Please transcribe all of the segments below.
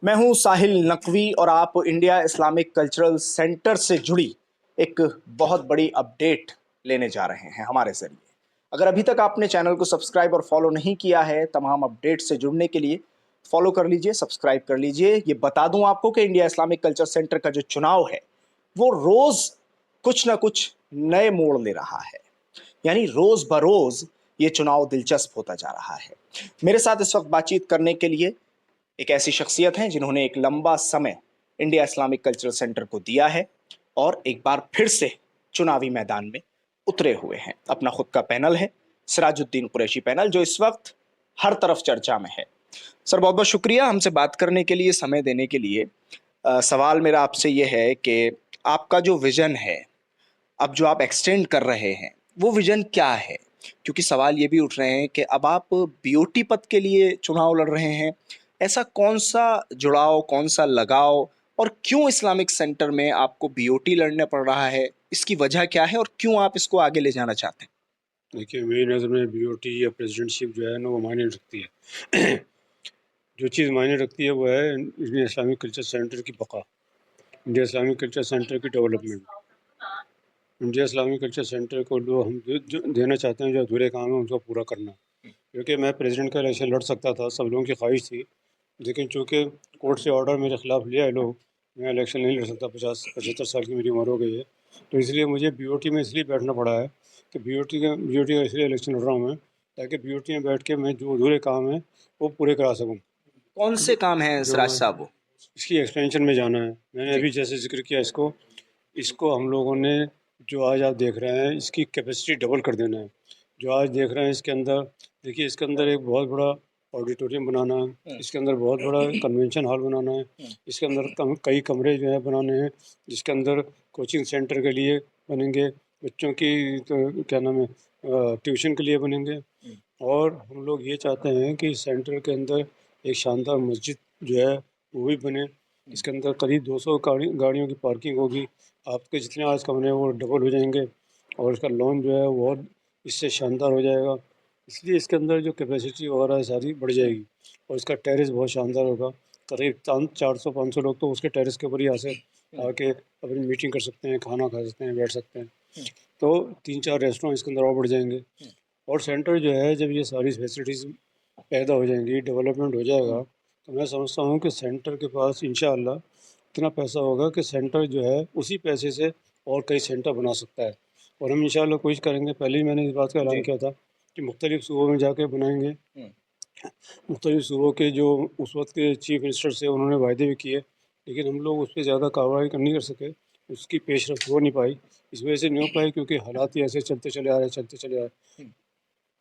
मैं हूं साहिल नकवी और आप इंडिया इस्लामिक कल्चरल सेंटर से जुड़ी एक बहुत बड़ी अपडेट लेने जा रहे हैं हमारे जरिए। अगर अभी तक आपने चैनल को सब्सक्राइब और फॉलो नहीं किया है, तमाम अपडेट से जुड़ने के लिए फॉलो कर लीजिए, सब्सक्राइब कर लीजिए। ये बता दूं आपको कि इंडिया इस्लामिक कल्चर सेंटर का जो चुनाव है वो रोज कुछ ना कुछ नए मोड़ ले रहा है, यानी रोज बरोज ये चुनाव दिलचस्प होता जा रहा है। मेरे साथ इस वक्त बातचीत करने के लिए एक ऐसी शख्सियत हैं जिन्होंने एक लंबा समय इंडिया इस्लामिक कल्चरल सेंटर को दिया है और एक बार फिर से चुनावी मैदान में उतरे हुए हैं। अपना खुद का पैनल है, सिराजुद्दीन कुरैशी पैनल, जो इस वक्त हर तरफ चर्चा में है। सर, बहुत बहुत शुक्रिया हमसे बात करने के लिए, समय देने के लिए। सवाल मेरा आपसे ये है कि आपका जो विजन है, अब जो आप एक्सटेंड कर रहे हैं, वो विजन क्या है? क्योंकि सवाल ये भी उठ रहे हैं कि अब आप बीओटी पद के लिए चुनाव लड़ रहे हैं। ऐसा कौन सा जुड़ाव, कौन सा लगाव, और क्यों इस्लामिक सेंटर में आपको बीओटी लड़ना पड़ रहा है? इसकी वजह क्या है और क्यों आप इसको आगे ले जाना चाहते हैं? देखिए, मेरी नज़र में बीओटी या प्रेसिडेंटशिप जो है ना, वो मायने रखती है। जो चीज़ मायने रखती है वो है इंडिया इस्लामिक कल्चर सेंटर की बका, इंडिया इस्लामिक कल्चर सेंटर की development. India Islamic culture centre को जो हम जो देना चाहते हैं, जो अधूरे काम है उनको पूरा करना। क्योंकि मैं प्रेसिडेंट का इलेक्शन लड़ सकता था, सब लोगों की ख्वाहिश थी, लेकिन चूँकि कोर्ट से ऑर्डर मेरे खिलाफ लिया है लोग, मैं इलेक्शन नहीं लड़ सकता। 75 साल की मेरी उम्र हो गई है, तो इसलिए मुझे बीओटी में इसलिए बैठना पड़ा है कि बीओटी का इसलिए इलेक्शन लड़ रहा हूँ मैं, ताकि बीओटी में बैठ के मैं जो अधूरे काम हैं वो पूरे करा सकूँ। कौन से काम हैं जो सिराज साहब वो? इसकी एक्सटेंशन में जाना है, मैंने जी। अभी जैसे जिक्र किया, इसको हम लोगों ने, जो आज आप देख रहे हैं, इसकी कैपेसिटी डबल कर देना है। जो आज देख रहे हैं इसके अंदर, देखिए इसके अंदर एक बहुत बड़ा ऑडिटोरियम बनाना है, इसके अंदर बहुत बड़ा कन्वेंशन हॉल बनाना है, इसके अंदर कई कमरे जो है बनाने हैं, जिसके अंदर कोचिंग सेंटर के लिए बनेंगे, बच्चों की तो क्या नाम है, ट्यूशन के लिए बनेंगे। और हम लोग ये चाहते हैं कि सेंटर के अंदर एक शानदार मस्जिद जो है वो भी बने। इसके अंदर करीब 200 गाड़ियों की पार्किंग होगी। आपके जितने आज कमरे हैं वो डबल हो जाएंगे, और इसका लॉन जो है वो और इससे शानदार हो जाएगा। इसलिए इसके अंदर जो कैपेसिटी वगैरह है सारी बढ़ जाएगी, और इसका टेरेस बहुत शानदार होगा। करीब 400-500 लोग तो उसके टेरेस के ऊपर ही आके अपनी मीटिंग कर सकते हैं, खाना खा सकते हैं, बैठ सकते हैं। तो 3-4 रेस्टोरेंट इसके अंदर और बढ़ जाएंगे। और सेंटर जो है, जब ये सारी फैसिलिटीज़ पैदा हो जाएंगी, डेवलपमेंट हो जाएगा, तो मैं समझता हूँ कि सेंटर के पास इंशाअल्लाह इतना पैसा होगा कि सेंटर जो है उसी पैसे से और कई सेंटर बना सकता है। और हम इंशाअल्लाह कोशिश करेंगे। पहले ही मैंने इस बात का ऐलान किया था कि मुख्तलिफ़ सूबों में जाके बनाएंगे। मुख्तलिफ़ सूबों के जो उस वक्त के चीफ मिनिस्टर से, उन्होंने वायदे भी किए, लेकिन हम लोग उस पर ज़्यादा कार्रवाई नहीं कर सके, उसकी पेशरफ्त हो नहीं पाई। इस वजह से नहीं हो पाई क्योंकि हालात ही ऐसे चलते चले आ रहे।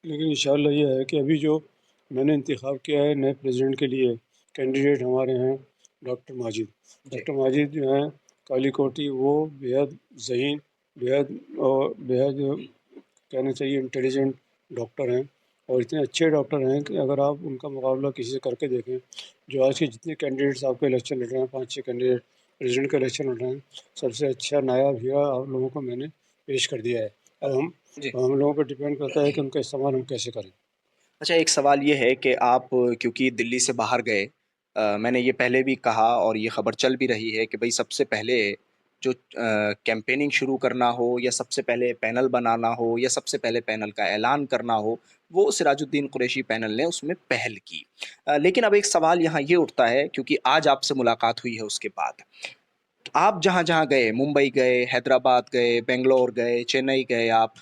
लेकिन इंशाअल्लाह ये है कि अभी जो मैंने इंतखाब किया है नए प्रेसिडेंट के लिए, कैंडिडेट हमारे हैं डॉक्टर माजिद। डॉक्टर माजिद जो हैं काली कोठी, वो बेहद ज़हीन, बेहद कहना चाहिए इंटेलिजेंट डॉक्टर हैं, और इतने अच्छे डॉक्टर हैं कि अगर आप उनका मुकाबला किसी से करके देखें, जो आज के जितने कैंडिडेट्स आपके इलेक्शन लड़ रहे हैं, 5-6 कैंडिडेट प्रेसिडेंट का इलेक्शन लड़ रहे हैं, सबसे अच्छा नायाब हीरा आप लोगों को मैंने पेश कर दिया है। अब हम लोगों पर डिपेंड करता है कि उनका इस्तेमाल हम कैसे करें। अच्छा, एक सवाल ये है कि आप क्योंकि दिल्ली से बाहर गए, मैंने ये पहले भी कहा और ये खबर चल भी रही है कि भाई सबसे पहले जो कैंपेनिंग शुरू करना हो, या सबसे पहले पैनल बनाना हो, या सबसे पहले पैनल का ऐलान करना हो, वो सिराजुद्दीन कुरैशी पैनल ने उसमें पहल की। लेकिन अब एक सवाल यहाँ ये उठता है, क्योंकि आज आपसे मुलाकात हुई है उसके बाद, आप जहाँ जहाँ गए, मुंबई गए, हैदराबाद गए, बेंगलोर गए, चेन्नई गए, आप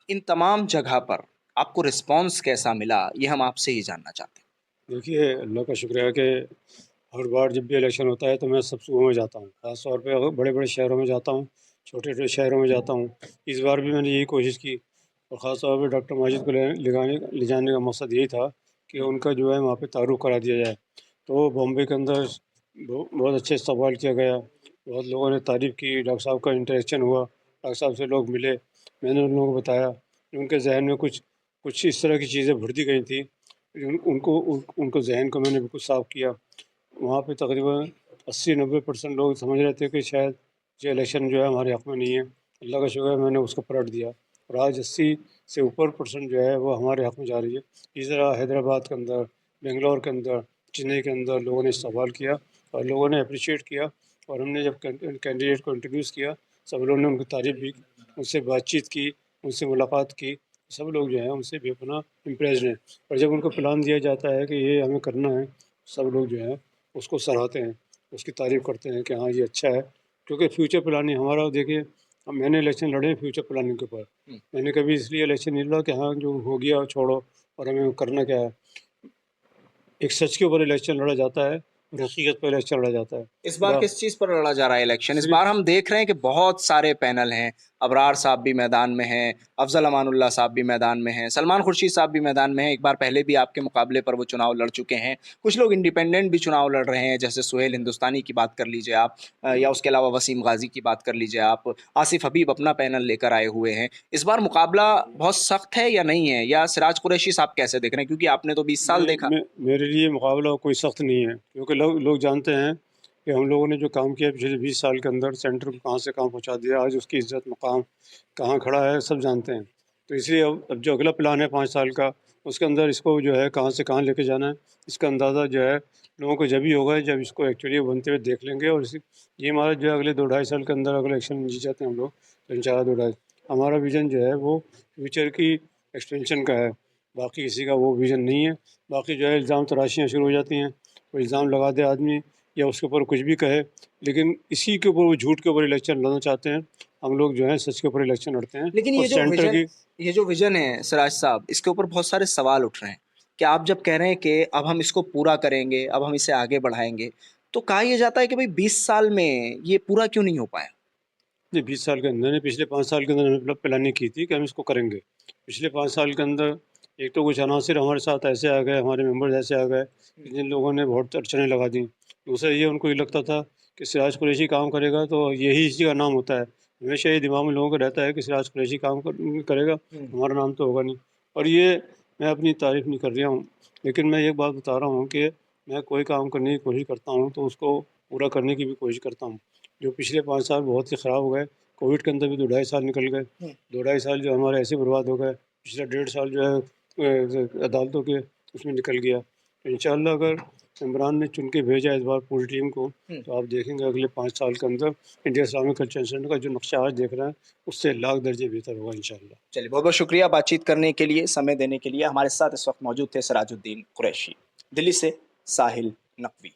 इन तमाम जगह पर आपको रिस्पॉन्स कैसा मिला, ये हम आपसे ही जानना चाहते हैं। देखिए, अल्लाह का शुक्र है कि हर बार जब भी इलेक्शन होता है तो मैं सब सूबों में जाता हूँ। ख़ास तौर पे बड़े बड़े शहरों में जाता हूँ, छोटे छोटे शहरों में जाता हूँ। इस बार भी मैंने यही कोशिश की, और ख़ास तौर पे डॉक्टर माजिद को ले जाने का मकसद यही था कि उनका जो है वहाँ पे तारुफ करा दिया जाए। तो बॉम्बे के अंदर बहुत अच्छे इस्तकबाल किया गया, बहुत लोगों ने तारीफ़ की, डॉक्टर साहब का इंटरेक्शन हुआ, डॉक्टर साहब से लोग मिले, मैंने उन लोगों को बताया कि उनके जहन में कुछ कुछ इस तरह की चीज़ें भर दी गई थी। उनको जहन को मैंने बिल्कुल साफ़ किया। वहाँ पे तकरीबन 80-90% लोग समझ रहे थे कि शायद ये इलेक्शन जो है हमारे हक़ में नहीं है। अल्लाह का शुक्र है, मैंने उसको पलट दिया, और आज 80 से ऊपर % जो है वो हमारे हक़ में जा रही है। इसी तरह हैदराबाद के अंदर, बेंगलोर के अंदर, چنئی کے اندر لوگوں نے استقبال کیا اور لوگوں نے اپریشیٹ کیا، اور ہم نے جب کینڈیڈیٹ کو انٹروڈیوس کیا، سب لوگوں نے ان کی تعریف بھی، ان سے بات چیت کی، ان سے ملاقات کی، سب لوگ جو ہیں ان سے بے پناہ امپریسڈ ہیں، اور جب ان کو پلان دیا جاتا ہے کہ یہ ہمیں کرنا ہے، سب لوگ جو ہیں اس کو سراہتے ہیں، اس کی تعریف کرتے ہیں کہ ہاں یہ اچھا ہے، کیونکہ فیوچر پلاننگ ہمارا دیکھیے، میں نے الیکشن لڑے ہیں فیوچر پلاننگ کے اوپر، میں نے کبھی اس لیے الیکشن نہیں لڑا کہ ہاں جو ہو گیا چھوڑو اور ہمیں کرنا کیا ہے، ایک سچ کے اوپر الیکشن لڑا جاتا ہے اور حقیقت پر الیکشن لڑا جاتا ہے۔ اس بار کس چیز پر لڑا جا رہا ہے الیکشن؟ اس صرف بار ہم دیکھ رہے ہیں کہ بہت سارے پینل ہیں، ابرار صاحب بھی میدان میں ہیں، افضل امان اللہ صاحب بھی میدان میں ہیں، سلمان خورشید صاحب بھی میدان میں ہیں، ایک بار پہلے بھی آپ کے مقابلے پر وہ چناؤ لڑ چکے ہیں، کچھ لوگ انڈیپینڈنٹ بھی چناؤ لڑ رہے ہیں، جیسے سہیل ہندوستانی کی بات کر لیجیے آپ، یا اس کے علاوہ وسیم غازی کی بات کر لیجیے آپ، آصف حبیب اپنا پینل لے کر آئے ہوئے ہیں۔ اس بار مقابلہ بہت سخت ہے یا نہیں ہے، یا سراج قریشی صاحب کیسے دیکھ رہے ہیں؟ کیونکہ آپ نے تو 20 سال دیکھا۔ میرے لیے مقابلہ کوئی سخت نہیں ہے، کیونکہ لوگ جانتے ہیں کہ ہم لوگوں نے جو کام کیا پچھلے 20 سال کے اندر، سینٹر کو کہاں سے کہاں پہنچا دیا، آج اس کی عزت مقام کہاں کھڑا ہے سب جانتے ہیں، تو اس لیے اب جو اگلا پلان ہے 5 سال کا، اس کے اندر اس کو جو ہے کہاں سے کہاں لے کے جانا ہے، اس کا اندازہ جو ہے لوگوں کو جب ہی ہوگا جب اس کو ایکچولی بنتے ہوئے دیکھ لیں گے، اور یہ ہمارا جو ہے اگلے 2-2.5 سال کے اندر اگر الیکشن جیت جاتے ہیں ہم لوگ تو انشاءاللہ 2-2.5 ہمارا ویژن جو ہے وہ فیوچر کی ایکسٹینشن کا ہے، باقی کسی کا وہ ویژن نہیں ہے۔ باقی جو ہے الزام تراشیاں شروع ہو جاتی ہیں، کوئی الزام لگا دے آدمی یا اس کے اوپر کچھ بھی کہے، لیکن اسی کے اوپر وہ جھوٹ کے اوپر الیکشن لڑنا چاہتے ہیں، ہم لوگ جو ہے سچ کے اوپر الیکشن لڑتے ہیں، لیکن اور سینٹر کی یہ جو ویژن ہے سراج صاحب، اس کے اوپر بہت سارے سوال اٹھ رہے ہیں کہ آپ جب کہہ رہے ہیں کہ اب ہم اس کو پورا کریں گے، اب ہم اسے آگے بڑھائیں گے، تو کہا یہ جاتا ہے کہ بھئی 20 سال میں یہ پورا کیوں نہیں ہو پایا؟ نہیں 20 سال کے اندر، پچھلے 5 سال کے اندر ہم نے پلاننگ کی تھی کہ ہم اس کو کریں گے، پچھلے 5 سال کے اندر ایک تو کچھ عناصر ہمارے ساتھ ایسے آ گئے، ہمارے ممبرز ایسے آ گئے کہ جن لوگوں نے بہت اڑچنیں لگا دیں، دوسرا یہ ان کو یہ لگتا تھا کہ سراج قریشی کام کرے گا تو یہی اسی کا نام ہوتا ہے، ہمیشہ یہ دماغ میں لوگوں کو رہتا ہے کہ سراج قریشی کام کرے گا ہمارا نام تو ہوگا نہیں، اور یہ میں اپنی تعریف نہیں کر رہا ہوں، لیکن میں ایک بات بتا رہا ہوں کہ میں کوئی کام کرنے کی کوشش کرتا ہوں تو اس کو پورا کرنے کی بھی کوشش کرتا ہوں، جو پچھلے 5 سال بہت ہی خراب ہو گئے، کووڈ کے اندر بھی 2-2.5 سال نکل گئے، 2-2.5 سال جو ہمارے ایسے برباد ہو گئے، پچھلا 1.5 سال جو ہے عدالتوں کے اس میں نکل گیا، تو انشاءاللہ اگر عمران نے چن کے بھیجا اس بار پوری ٹیم کو، تو آپ دیکھیں گے اگلے 5 سال کے اندر انڈیا اسلامک کلچر سینٹر کا جو نقشہ آج دیکھ رہے ہیں اس سے 1,00,000 درجے بہتر ہوگا انشاءاللہ۔ چلیے، بہت بہت شکریہ بات چیت کرنے کے لیے، سمے دینے کے لیے۔ ہمارے ساتھ اس وقت موجود تھے سراج الدین قریشی، دلی سے ساحل نقوی۔